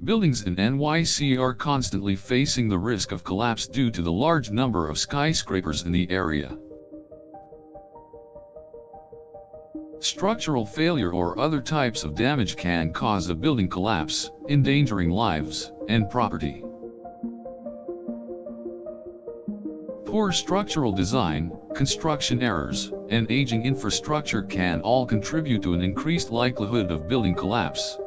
Buildings in NYC are constantly facing the risk of collapse due to the large number of skyscrapers in the area. Structural failure or other types of damage can cause a building collapse, endangering lives and property. Poor structural design, construction errors, and aging infrastructure can all contribute to an increased likelihood of building collapse.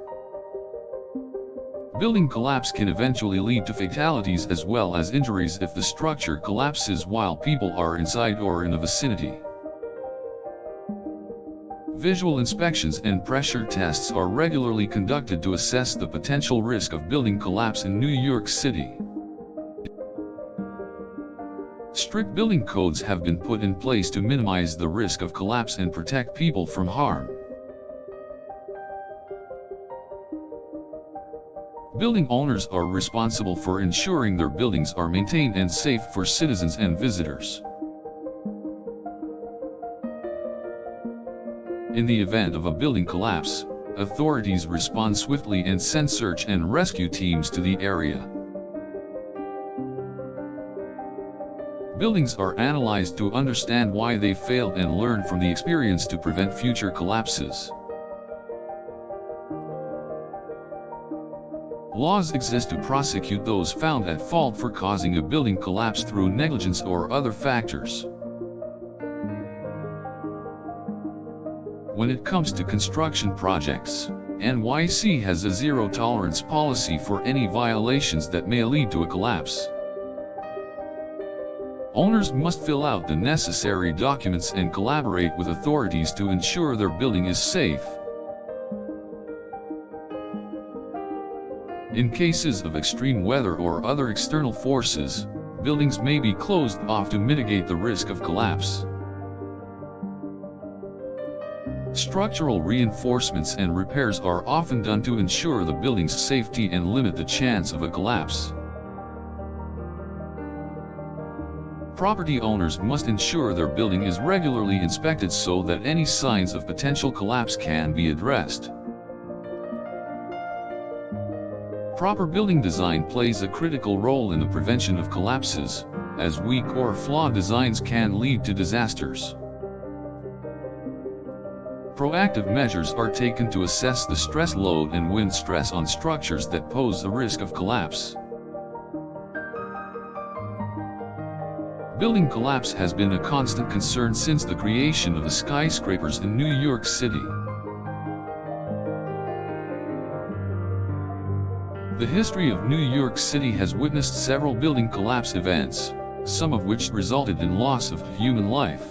Building collapse can eventually lead to fatalities as well as injuries if the structure collapses while people are inside or in the vicinity. Visual inspections and pressure tests are regularly conducted to assess the potential risk of building collapse in New York City. Strict building codes have been put in place to minimize the risk of collapse and protect people from harm. Building owners are responsible for ensuring their buildings are maintained and safe for citizens and visitors. In the event of a building collapse, authorities respond swiftly and send search and rescue teams to the area. Buildings are analyzed to understand why they failed and learn from the experience to prevent future collapses. Laws exist to prosecute those found at fault for causing a building collapse through negligence or other factors. When it comes to construction projects, NYC has a zero-tolerance policy for any violations that may lead to a collapse. Owners must fill out the necessary documents and collaborate with authorities to ensure their building is safe. In cases of extreme weather or other external forces, buildings may be closed off to mitigate the risk of collapse. Structural reinforcements and repairs are often done to ensure the building's safety and limit the chance of a collapse. Property owners must ensure their building is regularly inspected so that any signs of potential collapse can be addressed. Proper building design plays a critical role in the prevention of collapses, as weak or flawed designs can lead to disasters. Proactive measures are taken to assess the stress load and wind stress on structures that pose a risk of collapse. Building collapse has been a constant concern since the creation of the skyscrapers in New York City. The history of New York City has witnessed several building collapse events, some of which resulted in loss of human life.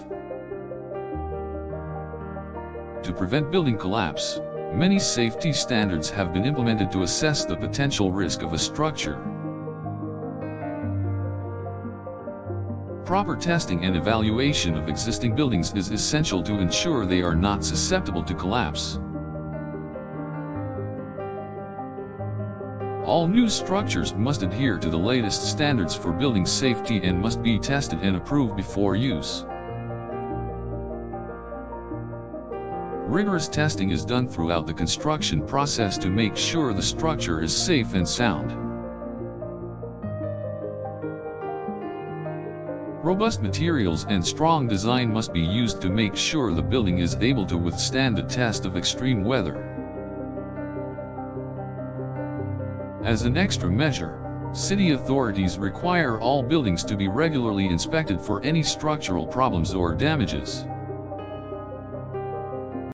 To prevent building collapse, many safety standards have been implemented to assess the potential risk of a structure. Proper testing and evaluation of existing buildings is essential to ensure they are not susceptible to collapse. All new structures must adhere to the latest standards for building safety and must be tested and approved before use. Rigorous testing is done throughout the construction process to make sure the structure is safe and sound. Robust materials and strong design must be used to make sure the building is able to withstand the test of extreme weather. As an extra measure, city authorities require all buildings to be regularly inspected for any structural problems or damages.